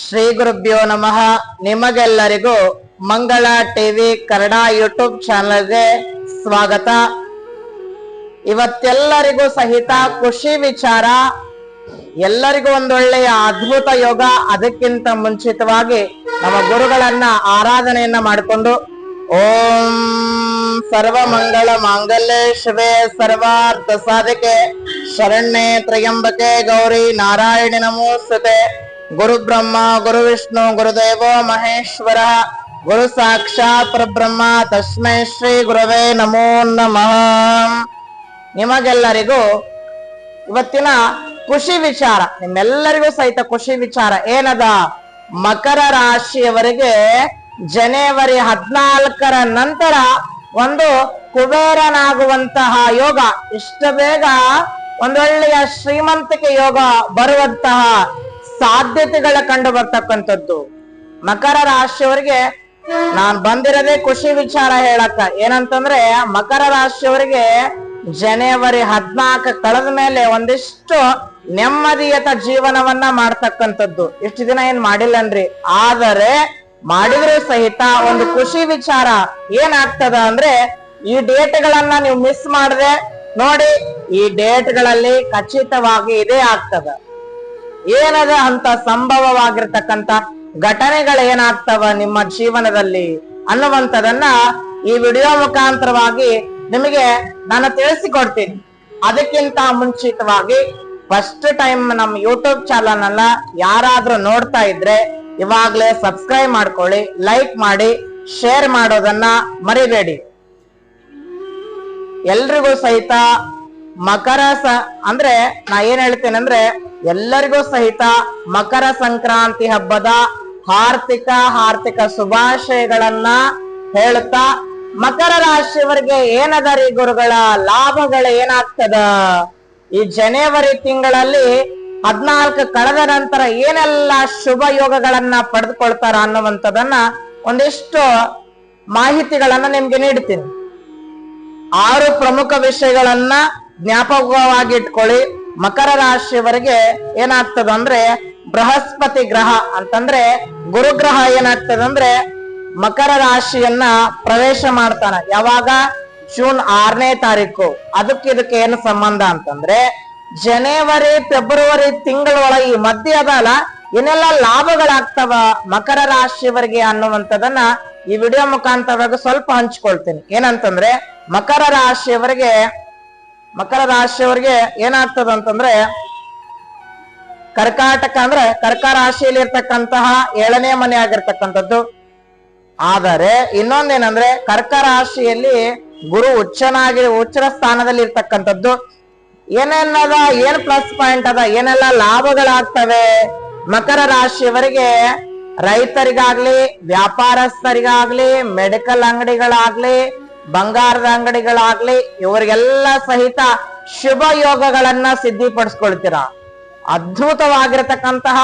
ಶ್ರೀ ಗುರುಭ್ಯೋ ನಮಃ. ನಿಮಗೆಲ್ಲರಿಗೂ ಮಂಗಳ ಟಿವಿ ಕನ್ನಡ ಯೂಟ್ಯೂಬ್ ಚಾನಲ್ಗೆ ಸ್ವಾಗತ. ಇವತ್ತೆಲ್ಲರಿಗೂ ಸಹಿತ ಖುಷಿ ವಿಚಾರ, ಎಲ್ಲರಿಗೂ ಒಂದೊಳ್ಳೆಯ ಅದ್ಭುತ ಯೋಗ. ಅದಕ್ಕಿಂತ ಮುಂಚಿತವಾಗಿ ನಮ್ಮ ಗುರುಗಳನ್ನ ಆರಾಧನೆಯನ್ನ ಮಾಡಿಕೊಂಡು ಓಂ ಸರ್ವ ಮಂಗಳ ಮಾಂಗಲ್ಯ ಶಿವೆ ಸರ್ವಾರ್ಥ ಸಾಧಕೆ ಶರಣ್ಯೆ ತ್ರಯಂಬಕೆ ಗೌರಿ ನಾರಾಯಣಿ ನಮೋಸ್ತುತೆ. ಗುರು ಬ್ರಹ್ಮ ಗುರು ವಿಷ್ಣು ಗುರುದೇವೋ ಮಹೇಶ್ವರ ಗುರು ಸಾಕ್ಷಾತ್ ಪರಬ್ರಹ್ಮ ತಸ್ಮೈ ಶ್ರೀ ಗುರವೇ ನಮೋ ನಮಃ. ನಿಮಗೆಲ್ಲರಿಗೂ ಇವತ್ತಿನ ಖುಷಿ ವಿಚಾರ, ನಿಮ್ಮೆಲ್ಲರಿಗೂ ಸಹಿತ ಖುಷಿ ವಿಚಾರ ಏನದ? ಮಕರ ರಾಶಿಯವರಿಗೆ ಜನವರಿ 14ರ ನಂತರ ಒಂದು ಕುಬೇರನಾಗುವಂತಹ ಯೋಗ, ಇಷ್ಟು ಬೇಗ ಒಂದೊಳ್ಳೆಯ ಶ್ರೀಮಂತಿಕೆ ಯೋಗ ಬರುವಂತಹ ಸಾಧ್ಯತೆಗಳ ಕಂಡು ಬರ್ತಕ್ಕಂಥದ್ದು. ಮಕರ ರಾಶಿಯವರಿಗೆ ನಾನ್ ಬಂದಿರೋದೇ ಖುಷಿ ವಿಚಾರ ಹೇಳಕ್ಕ. ಏನಂತಂದ್ರೆ ಮಕರ ರಾಶಿಯವರಿಗೆ ಜನವರಿ 14 ಕಳೆದ ಮೇಲೆ ಒಂದಿಷ್ಟು ನೆಮ್ಮದಿಯತ ಜೀವನವನ್ನ ಮಾಡ್ತಕ್ಕಂಥದ್ದು. ಇಷ್ಟು ದಿನ ಏನ್ ಮಾಡಿಲ್ಲನ್ರಿ, ಆದರೆ ಮಾಡಿದ್ರು ಸಹಿತ ಒಂದು ಖುಷಿ ವಿಚಾರ ಏನಾಗ್ತದ ಅಂದ್ರೆ, ಈ ಡೇಟ್ಗಳನ್ನ ನೀವು ಮಿಸ್ ಮಾಡದೆ ನೋಡಿ, ಈ ಡೇಟ್ಗಳಲ್ಲಿ ಖಚಿತವಾಗಿ ಇದೇ ಆಗ್ತದ. ಏನದ ಅಂತ ಸಂಭವವಾಗಿರ್ತಕ್ಕಂಥ ಘಟನೆಗಳು ಏನಾಗ್ತವ ನಿಮ್ಮ ಜೀವನದಲ್ಲಿ ಅನ್ನುವಂಥದನ್ನ ಈ ವಿಡಿಯೋ ಮುಖಾಂತರವಾಗಿ ನಿಮಗೆ ನಾನು ತಿಳಿಸಿಕೊಡ್ತೀನಿ. ಅದಕ್ಕಿಂತ ಮುಂಚಿತವಾಗಿ ಫಸ್ಟ್ ಟೈಮ್ ನಮ್ಮ ಯೂಟ್ಯೂಬ್ ಚಾನಲ್ ಅನ್ನ ಯಾರಾದ್ರೂ ನೋಡ್ತಾ ಇದ್ರೆ ಇವಾಗ್ಲೇ ಸಬ್ಸ್ಕ್ರೈಬ್ ಮಾಡ್ಕೊಳ್ಳಿ, ಲೈಕ್ ಮಾಡಿ, ಶೇರ್ ಮಾಡೋದನ್ನ ಮರಿಬೇಡಿ. ಎಲ್ರಿಗೂ ಸಹಿತ ಮಕರ ಅಂದ್ರೆ ನಾ ಏನ್ ಹೇಳ್ತೇನೆ ಅಂದ್ರೆ, ಎಲ್ಲರಿಗೂ ಸಹಿತ ಮಕರ ಸಂಕ್ರಾಂತಿ ಹಬ್ಬದ ಹಾರ್ದಿಕ ಶುಭಾಶಯಗಳನ್ನ ಹೇಳುತ್ತಾ, ಮಕರ ರಾಶಿಯವರಿಗೆ ಏನದ ರೀ ಗುರುಗಳ ಲಾಭಗಳು ಏನಾಗ್ತದ? ಈ ಜನವರಿ ತಿಂಗಳಲ್ಲಿ 14 ಕಳೆದ ನಂತರ ಏನೆಲ್ಲ ಶುಭ ಯೋಗಗಳನ್ನ ಪಡೆದುಕೊಳ್ತಾರ ಅನ್ನುವಂಥದನ್ನ ಒಂದಿಷ್ಟು ಮಾಹಿತಿಗಳನ್ನ ನಿಮ್ಗೆ ನೀಡ್ತೀನಿ. 6 ಪ್ರಮುಖ ವಿಷಯಗಳನ್ನ ಜ್ಞಾಪಕವಾಗಿ ಇಟ್ಕೊಳ್ಳಿ. ಮಕರ ರಾಶಿಯವರಿಗೆ ಏನಾಗ್ತದ ಅಂದ್ರೆ, ಬೃಹಸ್ಪತಿ ಗ್ರಹ ಅಂತಂದ್ರೆ ಗುರುಗ್ರಹ ಏನಾಗ್ತದಂದ್ರೆ ಮಕರ ರಾಶಿಯನ್ನ ಪ್ರವೇಶ ಮಾಡ್ತಾನ. ಯಾವಾಗ? ಜೂನ್ 6ನೇ ತಾರೀಕು. ಇದಕ್ಕೆ ಏನು ಸಂಬಂಧ ಅಂತಂದ್ರೆ, ಜನವರಿ ಫೆಬ್ರವರಿ ತಿಂಗಳೊಳಗೆ ಈ ಮಧ್ಯ ಅದಲ್ಲ, ಏನೆಲ್ಲ ಲಾಭಗಳಾಗ್ತವ ಮಕರ ರಾಶಿಯವರಿಗೆ ಅನ್ನುವಂಥದನ್ನ ಈ ವಿಡಿಯೋ ಮುಖಾಂತರವಾಗಿ ಸ್ವಲ್ಪ ಹಂಚ್ಕೊಳ್ತೀನಿ. ಏನಂತಂದ್ರೆ, ಮಕರ ರಾಶಿಯವರಿಗೆ ಏನಾಗ್ತದ ಅಂತಂದ್ರೆ, ಕರ್ಕಾಟಕ ಅಂದ್ರೆ ಕರ್ಕ ರಾಶಿಯಲ್ಲಿ ಇರ್ತಕ್ಕಂತಹ 7ನೇ ಮನೆ ಆಗಿರ್ತಕ್ಕಂಥದ್ದು. ಆದರೆ ಇನ್ನೊಂದೇನಂದ್ರೆ, ಕರ್ಕ ರಾಶಿಯಲ್ಲಿ ಗುರು ಉಚ್ಚರ ಸ್ಥಾನದಲ್ಲಿ ಇರ್ತಕ್ಕಂಥದ್ದು. ಏನೇನದ, ಏನ್ ಪ್ಲಸ್ ಪಾಯಿಂಟ್ ಅದ, ಏನೆಲ್ಲ ಲಾಭಗಳಾಗ್ತವೆ ಮಕರ ರಾಶಿಯವರಿಗೆ? ರೈತರಿಗಾಗ್ಲಿ, ವ್ಯಾಪಾರಸ್ಥರಿಗಾಗ್ಲಿ, ಮೆಡಿಕಲ್ ಅಂಗಡಿಗಳಾಗ್ಲಿ, ಬಂಗಾರದ ಅಂಗಡಿಗಳಾಗ್ಲಿ, ಇವರಿಗೆಲ್ಲ ಸಹಿತ ಶುಭ ಯೋಗಗಳನ್ನ ಸಿದ್ಧಿಪಡಿಸ್ಕೊಳ್ತೀರಾ. ಅದ್ಭುತವಾಗಿರತಕ್ಕಂತಹ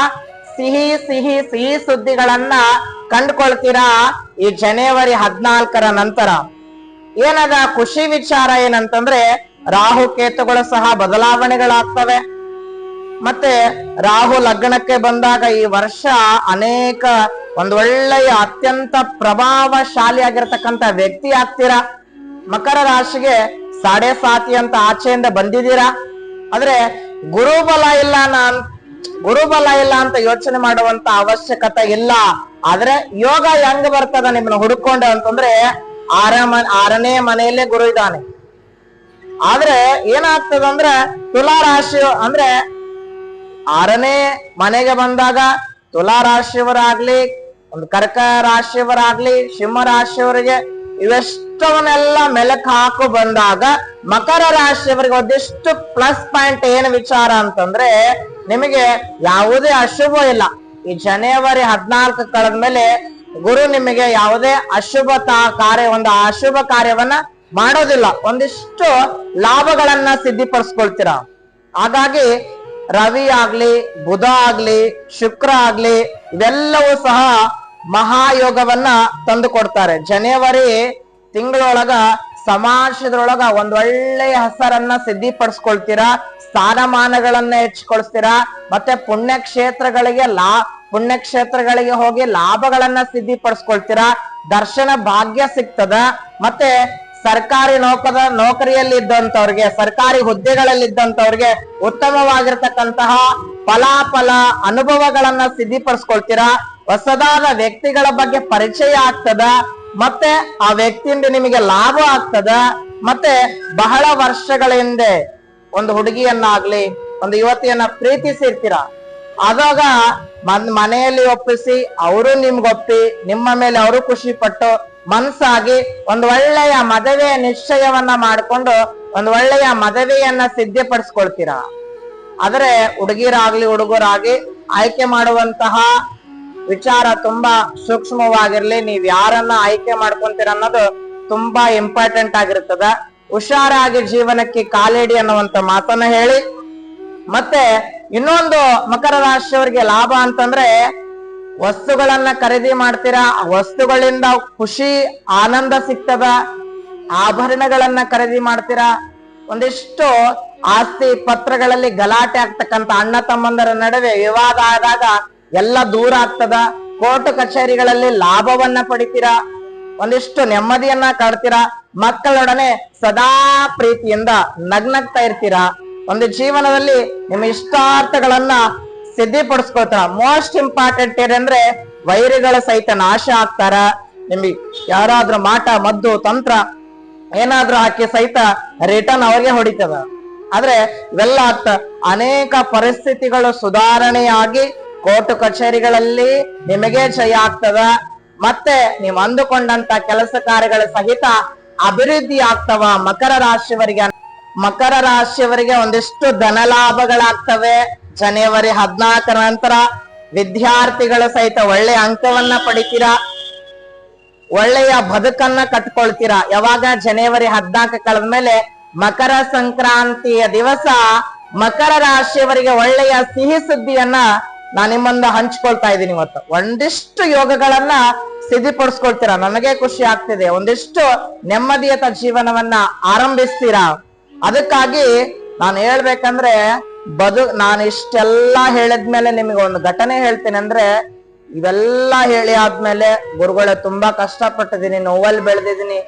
ಸಿಹಿ ಸುದ್ದಿಗಳನ್ನ ಕಂಡುಕೊಳ್ತೀರಾ ಈ ಜನವರಿ 14ರ ನಂತರ. ಏನದ ಖುಷಿ ವಿಚಾರ ಏನಂತಂದ್ರೆ, ರಾಹು ಕೇತುಗಳು ಸಹ ಬದಲಾವಣೆಗಳಾಗ್ತವೆ. ಮತ್ತೆ ರಾಹು ಲಗ್ನಕ್ಕೆ ಬಂದಾಗ ಈ ವರ್ಷ ಅನೇಕ ಒಂದೊಳ್ಳೆಯ ಅತ್ಯಂತ ಪ್ರಭಾವಶಾಲಿ ಆಗಿರ್ತಕ್ಕಂಥ ವ್ಯಕ್ತಿ ಆಗ್ತೀರಾ. ಮಕರ ರಾಶಿಗೆ 7.5 ಅಂತ ಆಚೆಯಿಂದ ಬಂದಿದ್ದೀರಾ. ಆದ್ರೆ ಗುರುಬಲ ಇಲ್ಲ ಅಂತ ಯೋಚನೆ ಮಾಡುವಂತ ಅವಶ್ಯಕತೆ ಇಲ್ಲ. ಆದ್ರೆ ಯೋಗ ಹೆಂಗ್ ಬರ್ತದ ನಿಮ್ಮನ್ನ ಹುಡುಕೊಂಡೆ ಅಂತಂದ್ರೆ, 6ನೇ ಮನೆಯಲ್ಲೇ ಗುರು ಇದ್ದಾನೆ. ಆದ್ರೆ ಏನಾಗ್ತದಂದ್ರೆ, ತುಲಾ ರಾಶಿ ಅಂದ್ರೆ 6ನೇ ಮನೆಗೆ ಬಂದಾಗ ತುಲಾ ರಾಶಿಯವರಾಗ್ಲಿ, ಒಂದು ಕರ್ಕ ರಾಶಿಯವರಾಗ್ಲಿ, ಸಿಂಹ ರಾಶಿಯವರಿಗೆ ಇವೆಷ್ಟವನ್ನೆಲ್ಲ ಮೆಲಕ್ ಹಾಕು ಬಂದಾಗ ಮಕರ ರಾಶಿಯವರಿಗೆ ಒಂದಿಷ್ಟು ಪ್ಲಸ್ ಪಾಯಿಂಟ್ ಏನು ವಿಚಾರ ಅಂತಂದ್ರೆ, ನಿಮಗೆ ಯಾವುದೇ ಅಶುಭ ಇಲ್ಲ. ಈ ಜನವರಿ 14 ಕಳೆದ ಮೇಲೆ ಗುರು ನಿಮಗೆ ಯಾವುದೇ ಅಶುಭ ಕಾರ್ಯವನ್ನ ಮಾಡೋದಿಲ್ಲ. ಒಂದಿಷ್ಟು ಲಾಭಗಳನ್ನ ಸಿದ್ಧಿಪಡಿಸ್ಕೊಳ್ತೀರಾ. ಹಾಗಾಗಿ ರವಿ ಆಗ್ಲಿ, ಬುಧ ಆಗ್ಲಿ, ಶುಕ್ರ ಆಗ್ಲಿ, ಇವೆಲ್ಲವೂ ಸಹ ಮಹಾಯೋಗವನ್ನ ತಂದು ಕೊಡ್ತಾರೆ. ಜನವರಿ ತಿಂಗಳೊಳಗ ಸಮಾಜದೊಳಗ ಒಂದೊಳ್ಳೆಯ ಹೆಸರನ್ನ ಸಿದ್ಧಿಪಡಿಸ್ಕೊಳ್ತೀರಾ. ಸ್ಥಾನಮಾನಗಳನ್ನ ಹೆಚ್ಚಿಕೊಳಿಸ್ತೀರಾ, ಮತ್ತೆ ಪುಣ್ಯಕ್ಷೇತ್ರಗಳಿಗೆ ಹೋಗಿ ಲಾಭಗಳನ್ನ ಸಿದ್ಧಿಪಡಿಸ್ಕೊಳ್ತೀರಾ, ದರ್ಶನ ಭಾಗ್ಯ ಸಿಗ್ತದ, ಮತ್ತೆ ಸರ್ಕಾರಿ ನೌಕರಿಯಲ್ಲಿ ಇದ್ದಂತವ್ರಿಗೆ, ಸರ್ಕಾರಿ ಹುದ್ದೆಗಳಲ್ಲಿ ಇದ್ದಂತವ್ರಿಗೆ ಉತ್ತಮವಾಗಿರ್ತಕ್ಕಂತಹ ಫಲಾಫಲ ಅನುಭವಗಳನ್ನ ಸಿದ್ಧಿಪಡಿಸ್ಕೊಳ್ತೀರಾ, ಹೊಸದಾದ ವ್ಯಕ್ತಿಗಳ ಬಗ್ಗೆ ಪರಿಚಯ ಆಗ್ತದ, ಮತ್ತೆ ಆ ವ್ಯಕ್ತಿಯಿಂದ ನಿಮಗೆ ಲಾಭ ಆಗ್ತದ, ಮತ್ತೆ ಬಹಳ ವರ್ಷಗಳ ಹಿಂದೆ ಒಂದು ಹುಡುಗಿಯನ್ನಾಗ್ಲಿ ಒಂದು ಯುವತಿಯನ್ನ ಪ್ರೀತಿಸಿರ್ತೀರ, ಆದಾಗ ಮನೆಯಲ್ಲಿ ಒಪ್ಪಿಸಿ ಅವರು ನಿಮ್ಗೊಪ್ಪಿ ನಿಮ್ಮ ಮೇಲೆ ಅವರು ಖುಷಿ ಪಟ್ಟು ಮನ್ಸಾಗಿ ಒಂದು ಒಳ್ಳೆಯ ಮದುವೆ ನಿಶ್ಚಯವನ್ನ ಮಾಡಿಕೊಂಡು ಒಂದು ಒಳ್ಳೆಯ ಮದುವೆಯನ್ನ ಸಿದ್ಧಪಡಿಸ್ಕೊಳ್ತೀರಾ. ಆದ್ರೆ ಹುಡುಗಿರಾಗ್ಲಿ ಹುಡುಗರಾಗಿ ಆಯ್ಕೆ ಮಾಡುವಂತಹ ವಿಚಾರ ತುಂಬಾ ಸೂಕ್ಷ್ಮವಾಗಿರ್ಲಿ. ನೀವ್ ಯಾರನ್ನ ಆಯ್ಕೆ ಮಾಡ್ಕೊಂತೀರ ಅನ್ನೋದು ತುಂಬಾ ಇಂಪಾರ್ಟೆಂಟ್ ಆಗಿರ್ತದ. ಹುಷಾರಾಗಿ ಜೀವನಕ್ಕೆ ಕಾಲಿಡಿ ಅನ್ನುವಂತ ಮಾತನ್ನ ಹೇಳಿ, ಮತ್ತೆ ಇನ್ನೊಂದು ಮಕರ ರಾಶಿಯವರಿಗೆ ಲಾಭ ಅಂತಂದ್ರೆ ವಸ್ತುಗಳನ್ನ ಖರೀದಿ ಮಾಡ್ತೀರಾ, ವಸ್ತುಗಳಿಂದ ಖುಷಿ ಆನಂದ ಸಿಗ್ತದ, ಆಭರಣಗಳನ್ನ ಖರೀದಿ ಮಾಡ್ತೀರಾ, ಒಂದಿಷ್ಟು ಆಸ್ತಿ ಪತ್ರಗಳಲ್ಲಿ ಗಲಾಟೆ ಆಗ್ತಕ್ಕಂತ ಅಣ್ಣ ತಮ್ಮಂದರ ನಡುವೆ ವಿವಾದ ಆದಾಗ ಎಲ್ಲ ದೂರ ಆಗ್ತದ, ಕೋರ್ಟ್ ಕಚೇರಿಗಳಲ್ಲಿ ಲಾಭವನ್ನ ಪಡಿತೀರಾ, ಒಂದಿಷ್ಟು ನೆಮ್ಮದಿಯನ್ನ ಕಾಡ್ತೀರಾ, ಮಕ್ಕಳೊಡನೆ ಸದಾ ಪ್ರೀತಿಯಿಂದ ನಗ್ನಗ್ತಾ ಇರ್ತೀರಾ, ಒಂದು ಜೀವನದಲ್ಲಿ ನಿಮ್ಮ ಇಷ್ಟಾರ್ಥಗಳನ್ನ ಸಿದ್ಧಿಪಡಿಸ್ಕೊಳ್ತಾರ. ಮೋಸ್ಟ್ ಇಂಪಾರ್ಟೆಂಟ್ ಏನಂದ್ರೆ ವೈರಿಗಳ ಸಹಿತ ನಾಶ ಆಗ್ತಾರ. ನಿಮಗೆ ಯಾರಾದ್ರೂ ಮಾಟ ಮದ್ದು ತಂತ್ರ ಏನಾದ್ರೂ ಹಾಕಿ ಸಹಿತ ರಿಟರ್ನ್ ಅವ್ರಿಗೆ ಹೊಡಿತದ. ಆದ್ರೆ ಇವೆಲ್ಲ ಅನೇಕ ಪರಿಸ್ಥಿತಿಗಳು ಸುಧಾರಣೆಯಾಗಿ ಕೋರ್ಟ್ ಕಚೇರಿಗಳಲ್ಲಿ ನಿಮಗೆ ಜಯ ಆಗ್ತದ, ಮತ್ತೆ ನೀವು ಅಂದುಕೊಂಡಂತ ಕೆಲಸ ಕಾರ್ಯಗಳ ಸಹಿತ ಅಭಿವೃದ್ಧಿ ಆಗ್ತವ. ಮಕರ ರಾಶಿಯವರಿಗೆ ಒಂದಿಷ್ಟು ಧನ ಲಾಭಗಳಾಗ್ತವೆ. ಜನವರಿ 14 ನಂತರ ವಿದ್ಯಾರ್ಥಿಗಳು ಸಹಿತ ಒಳ್ಳೆಯ ಅಂಕವನ್ನ ಪಡಿತೀರಾ, ಒಳ್ಳೆಯ ಬದುಕನ್ನ ಕಟ್ಕೊಳ್ತೀರಾ. ಯಾವಾಗ ಜನವರಿ 14 ಕಳೆದ್ಮೇಲೆ ಮಕರ ಸಂಕ್ರಾಂತಿಯ ದಿವಸ ಮಕರ ರಾಶಿಯವರಿಗೆ ಒಳ್ಳೆಯ ಸಿಹಿ ಸುದ್ದಿಯನ್ನ ನಾನು ನಿಮ್ಮಂದ ಹಂಚ್ಕೊಳ್ತಾ ಇದ್ದೀನಿ. ಇವತ್ತು ಒಂದಿಷ್ಟು ಯೋಗಗಳನ್ನ ಸಿದ್ಧಿಪಡಿಸ್ಕೊಳ್ತೀರಾ, ನನಗೆ ಖುಷಿ ಆಗ್ತಿದೆ. ಒಂದಿಷ್ಟು ನೆಮ್ಮದಿಯತ ಜೀವನವನ್ನ ಆರಂಭಿಸ್ತೀರಾ. ಅದಕ್ಕಾಗಿ ನಾನು ಹೇಳ್ಬೇಕಂದ್ರೆ ನಾನು ಇಷ್ಟೆಲ್ಲ ಹೇಳಿದ್ಮೇಲೆ ನಿಮಗೆ ಒಂದು ಘಟನೆ ಹೇಳ್ತೀನಿ. ಅಂದ್ರೆ ಇವೆಲ್ಲ ಹೇಳಿ ಆದ್ಮೇಲೆ ಗುರುಗಳೇ ತುಂಬಾ ಕಷ್ಟಪಟ್ಟಿದ್ದೀನಿ, ನೋವಲ್ಲಿ ಬೆಳೆದಿದ್ದೀನಿ,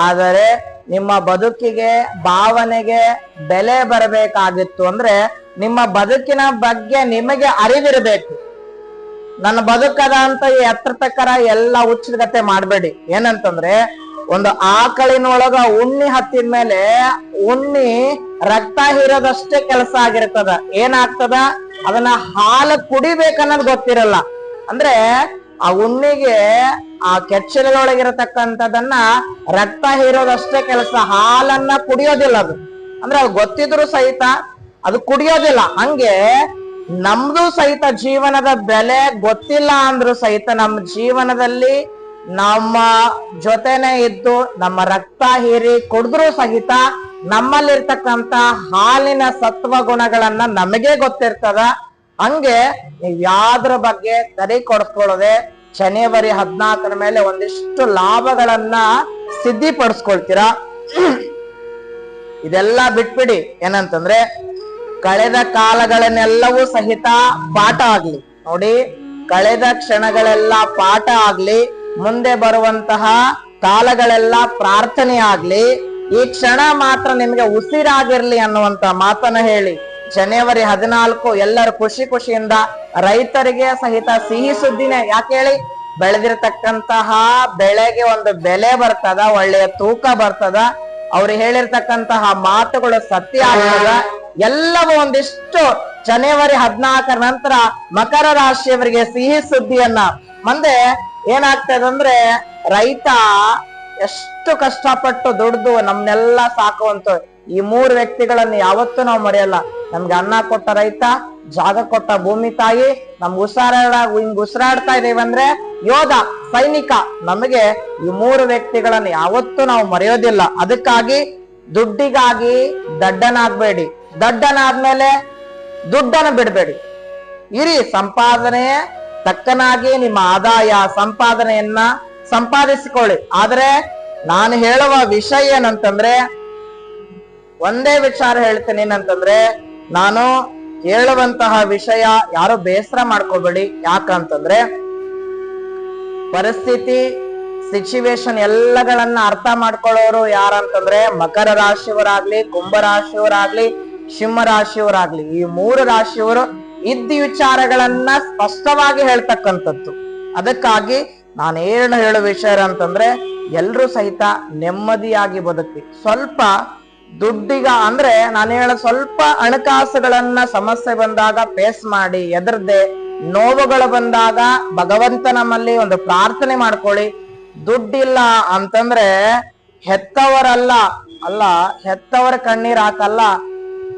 ಆದರೆ ನಿಮ್ಮ ಬದುಕಿಗೆ ಭಾವನೆಗೆ ಬೆಲೆ ಬರಬೇಕಾಗಿತ್ತು ಅಂದ್ರೆ ನಿಮ್ಮ ಬದುಕಿನ ಬಗ್ಗೆ ನಿಮಗೆ ಅರಿವಿರಬೇಕು. ನನ್ನ ಬದುಕದ ಅಂತ ಎತ್ತರ ತಕ್ಕರ ಎಲ್ಲ ಹುಚ್ಚಗತೆ ಮಾಡ್ಬೇಡಿ. ಏನಂತಂದ್ರೆ ಒಂದು ಆಕಳಿನೊಳಗ ಉಣ್ಣಿ ಹತ್ತಿದ ಮೇಲೆ ಉಣ್ಣಿ ರಕ್ತ ಹೀರೋದಷ್ಟೇ ಕೆಲಸ ಆಗಿರ್ತದ. ಏನಾಗ್ತದ ಅದನ್ನ ಹಾಲು ಕುಡಿಬೇಕನ್ನೋದು ಗೊತ್ತಿರಲ್ಲ. ಅಂದ್ರೆ ಆ ಉಣ್ಣಿಗೆ ಆ ಕೆಚ್ಚಲೊಳಗಿರತಕ್ಕಂಥದನ್ನ ರಕ್ತ ಹೀರೋದಷ್ಟೇ ಕೆಲಸ, ಹಾಲನ್ನ ಕುಡಿಯೋದಿಲ್ಲ ಅದು. ಅಂದ್ರೆ ಅದು ಗೊತ್ತಿದ್ರು ಸಹಿತ ಅದು ಕುಡಿಯೋದಿಲ್ಲ. ಹಂಗೆ ನಮ್ದು ಸಹಿತ ಜೀವನದ ಬೆಲೆ ಗೊತ್ತಿಲ್ಲ ಅಂದ್ರು ಸಹಿತ ನಮ್ಮ ಜೀವನದಲ್ಲಿ ನಮ್ಮ ಜೊತೆನೆ ಇದ್ದು ನಮ್ಮ ರಕ್ತ ಹೀರಿ ಕುಡಿದ್ರು ಸಹಿತ ನಮ್ಮಲ್ಲಿರ್ತಕ್ಕಂತ ಹಾಲಿನ ಸತ್ವ ಗುಣಗಳನ್ನ ನಮಗೆ ಗೊತ್ತಿರ್ತದ. ಹಂಗೆ ನೀವ್ ಯಾವ್ದ್ರ ಬಗ್ಗೆ ತಲೆ ಕೊಡಿಸ್ಕೊಳ್ಳದೆ ಜನವರಿ 14 ಮೇಲೆ ಒಂದಿಷ್ಟು ಲಾಭಗಳನ್ನ ಸಿದ್ಧಿಪಡಿಸ್ಕೊಳ್ತೀರಾ. ಇದೆಲ್ಲ ಬಿಟ್ಬಿಡಿ. ಏನಂತಂದ್ರೆ ಕಳೆದ ಕಾಲಗಳನ್ನೆಲ್ಲವೂ ಸಹಿತ ಪಾಠ ಆಗ್ಲಿ. ನೋಡಿ, ಕಳೆದ ಕ್ಷಣಗಳೆಲ್ಲ ಪಾಠ ಆಗ್ಲಿ, ಮುಂದೆ ಬರುವಂತಹ ಕಾಲಗಳೆಲ್ಲ ಪ್ರಾರ್ಥನೆ ಆಗ್ಲಿ, ಈ ಕ್ಷಣ ಮಾತ್ರ ನಿಮ್ಗೆ ಉಸಿರಾಗಿರ್ಲಿ ಅನ್ನುವಂತ ಮಾತನ್ನ ಹೇಳಿ ಜನವರಿ 14 ಎಲ್ಲರೂ ಖುಷಿಯಿಂದ ರೈತರಿಗೆ ಸಹಿತ ಸಿಹಿ ಸುದ್ದಿನೇ. ಯಾಕೆ ಹೇಳಿ, ಬೆಳೆದಿರ್ತಕ್ಕಂತಹ ಬೆಳೆಗೆ ಒಂದು ಬೆಲೆ ಬರ್ತದ, ಒಳ್ಳೆಯ ತೂಕ ಬರ್ತದ, ಅವ್ರು ಹೇಳಿರ್ತಕ್ಕಂತಹ ಮಾತುಗಳು ಸತ್ಯ ಆಗ್ತದ. ಎಲ್ಲವೂ ಒಂದಿಷ್ಟು ಜನವರಿ 14 ನಂತರ ಮಕರ ರಾಶಿಯವರಿಗೆ ಸಿಹಿ ಸುದ್ದಿಯನ್ನ. ಮುಂದೆ ಏನಾಗ್ತದಂದ್ರೆ ರೈತ ಎಷ್ಟು ಕಷ್ಟಪಟ್ಟು ದುಡ್ದು ನಮ್ನೆಲ್ಲ ಸಾಕುವಂತ ಈ 3 ವ್ಯಕ್ತಿಗಳನ್ನ ಯಾವತ್ತೂ ನಾವು ಮರೆಯಲ್ಲ. ನಮ್ಗೆ ಅನ್ನ ಕೊಟ್ಟ ರೈತ, ಜಾಗ ಕೊಟ್ಟ ಭೂಮಿ ತಾಯಿ, ನಮ್ಗೆ ಉಸಿರಾಡ್ತಾ ಇದೇವಂದ್ರೆ ಯೋಧ ಸೈನಿಕ. ನಮಗೆ ಈ 3 ವ್ಯಕ್ತಿಗಳನ್ನ ಯಾವತ್ತೂ ನಾವು ಮರೆಯೋದಿಲ್ಲ. ಅದಕ್ಕಾಗಿ ದುಡ್ಡಿಗಾಗಿ ದಡ್ಡನಾಗ್ಬೇಡಿ, ದಡ್ಡನಾದ್ಮೇಲೆ ದುಡ್ಡನ್ನು ಬಿಡ್ಬೇಡಿ. ಇರಿ ಸಂಪಾದನೆ ತಕ್ಕನಾಗಿ ನಿಮ್ಮ ಆದಾಯ ಸಂಪಾದನೆಯನ್ನ ಸಂಪಾದಿಸಿಕೊಳ್ಳಿ. ಆದ್ರೆ ನಾನು ಹೇಳುವ ವಿಷಯ ಏನಂತಂದ್ರೆ ಒಂದೇ ವಿಚಾರ ಹೇಳ್ತೇನೆ. ಏನಂತಂದ್ರೆ ನಾನು ಹೇಳುವಂತಹ ವಿಷಯ ಯಾರು ಬೇಸರ ಮಾಡ್ಕೋಬೇಡಿ. ಯಾಕಂತಂದ್ರೆ ಪರಿಸ್ಥಿತಿ ಸಿಚುವೇಶನ್ ಎಲ್ಲಗಳನ್ನ ಅರ್ಥ ಮಾಡ್ಕೊಳ್ಳೋರು ಯಾರಂತಂದ್ರೆ ಮಕರ ರಾಶಿಯವರಾಗ್ಲಿ, ಕುಂಭ ರಾಶಿಯವರಾಗ್ಲಿ, ಸಿಂಹ ರಾಶಿಯವರಾಗ್ಲಿ, ಈ 3 ರಾಶಿಯವರು ಇದ್ದ ವಿಚಾರಗಳನ್ನ ಸ್ಪಷ್ಟವಾಗಿ ಹೇಳ್ತಕ್ಕಂಥದ್ದು. ಅದಕ್ಕಾಗಿ ನಾನು ಏನು ಹೇಳೋ ವಿಷಯ ಅಂತಂದ್ರೆ ಎಲ್ರೂ ಸಹಿತ ನೆಮ್ಮದಿಯಾಗಿ ಬದುಕಿ, ಸ್ವಲ್ಪ ದುಡ್ಡಿಗ ಅಂದ್ರೆ ನಾನು ಹೇಳ ಸ್ವಲ್ಪ ಹಣಕಾಸುಗಳನ್ನ ಸಮಸ್ಯೆ ಬಂದಾಗ ಫೇಸ್ ಮಾಡಿ ಎದರ್ದೆ, ನೋವುಗಳು ಬಂದಾಗ ಭಗವಂತ ನಮ್ಮಲ್ಲಿ ಒಂದು ಪ್ರಾರ್ಥನೆ ಮಾಡ್ಕೊಳ್ಳಿ. ದುಡ್ಡಿಲ್ಲ ಅಂತಂದ್ರೆ ಹೆತ್ತವರಲ್ಲ ಹೆತ್ತವರ ಕಣ್ಣೀರ್ ಹಾಕಲ್ಲ,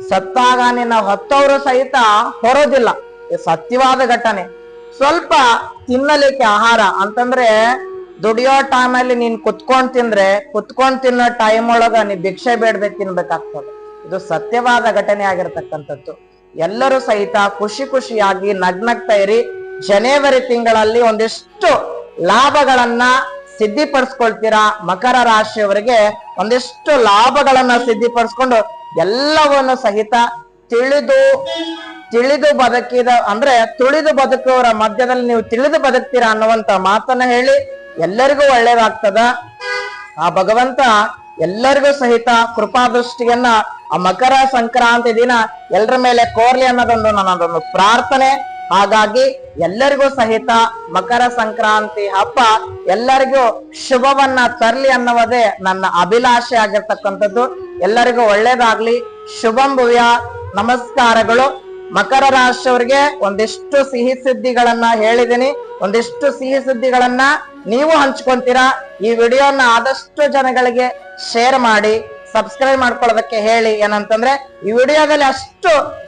ಸತ್ತಾಗ ನಿನ್ನ ಹೊತ್ತವರು ಸಹಿತ ಹೊರೋದಿಲ್ಲ. ಸತ್ಯವಾದ ಘಟನೆ. ಸ್ವಲ್ಪ ತಿನ್ನಲಿಕ್ಕೆ ಆಹಾರ ಅಂತಂದ್ರೆ ದುಡಿಯೋ ಟೈಮಲ್ಲಿ ನೀನ್ ಕುತ್ಕೊಂಡ್ ತಿನ್ನೋ ಟೈಮ್ ಒಳಗ ನೀ ಭಿಕ್ಷೆ ಬೇಡದೆ ತಿನ್ಬೇಕಾಗ್ತದೆ. ಇದು ಸತ್ಯವಾದ ಘಟನೆ ಆಗಿರ್ತಕ್ಕಂಥದ್ದು. ಎಲ್ಲರೂ ಸಹಿತ ಖುಷಿಯಾಗಿ ನಗ್ನಗ್ತಾ ಇರಿ. ಜನವರಿ ತಿಂಗಳಲ್ಲಿ ಒಂದಿಷ್ಟು ಲಾಭಗಳನ್ನ ಸಿದ್ಧಿಪಡಿಸ್ಕೊಳ್ತೀರಾ. ಮಕರ ರಾಶಿಯವರಿಗೆ ಒಂದಿಷ್ಟು ಲಾಭಗಳನ್ನ ಸಿದ್ಧಿಪಡಿಸ್ಕೊಂಡು ಎಲ್ಲವನ್ನು ಸಹಿತ ತಿಳಿದು ಬದುಕಿದ ಅಂದ್ರೆ ತುಳಿದು ಬದುಕುವವರ ಮಧ್ಯದಲ್ಲಿ ನೀವು ತಿಳಿದು ಬದುಕ್ತೀರಾ ಅನ್ನುವಂತ ಮಾತನ್ನ ಹೇಳಿ ಎಲ್ಲರಿಗೂ ಒಳ್ಳೇದಾಗ್ತದ. ಆ ಭಗವಂತ ಎಲ್ಲರಿಗೂ ಸಹಿತ ಕೃಪಾದೃಷ್ಟಿಯನ್ನ ಆ ಮಕರ ಸಂಕ್ರಾಂತಿ ದಿನ ಎಲ್ಲರ ಮೇಲೆ ಕೋರ್ಲಿ ಅನ್ನೋದೊಂದು ನನ್ನದೊಂದು ಪ್ರಾರ್ಥನೆ. ಹಾಗಾಗಿ ಎಲ್ಲರಿಗೂ ಸಹಿತ ಮಕರ ಸಂಕ್ರಾಂತಿ ಹಬ್ಬ ಎಲ್ಲರಿಗೂ ಶುಭವನ್ನ ತರ್ಲಿ ಅನ್ನೋದೇ ನನ್ನ ಅಭಿಲಾಷೆ ಆಗಿರ್ತಕ್ಕಂಥದ್ದು. ಎಲ್ಲರಿಗೂ ಒಳ್ಳೇದಾಗ್ಲಿ. ಶುಭಂ ಭೂಯಾ. ನಮಸ್ಕಾರಗಳು. ಮಕರ ರಾಶಿಯವರಿಗೆ ಒಂದಿಷ್ಟು ಸಿಹಿ ಸುದ್ದಿಗಳನ್ನ ಹೇಳಿದೀನಿ. ಒಂದಿಷ್ಟು ಸಿಹಿ ಸುದ್ದಿಗಳನ್ನ ನೀವು ಹಂಚ್ಕೊಂತೀರಾ. ಈ ವಿಡಿಯೋನ ಆದಷ್ಟು ಜನಗಳಿಗೆ ಶೇರ್ ಮಾಡಿ, ಸಬ್ಸ್ಕ್ರೈಬ್ ಮಾಡ್ಕೊಳ್ಳೋದಕ್ಕೆ ಹೇಳಿ. ಏನಂತಂದ್ರೆ ಈ ವಿಡಿಯೋದಲ್ಲಿ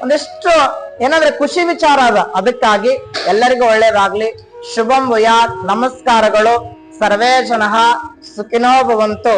ಒಂದಿಷ್ಟು ಏನಂದ್ರೆ ಖುಷಿ ವಿಚಾರ ಅದ. ಅದಕ್ಕಾಗಿ ಎಲ್ಲರಿಗೂ ಒಳ್ಳೇದಾಗ್ಲಿ. ಶುಭಂ ಭೂಯಾತ್. ನಮಸ್ಕಾರಗಳು. ಸರ್ವೇ ಜನಃ ಸುಖಿನೋ ಭವಂತು.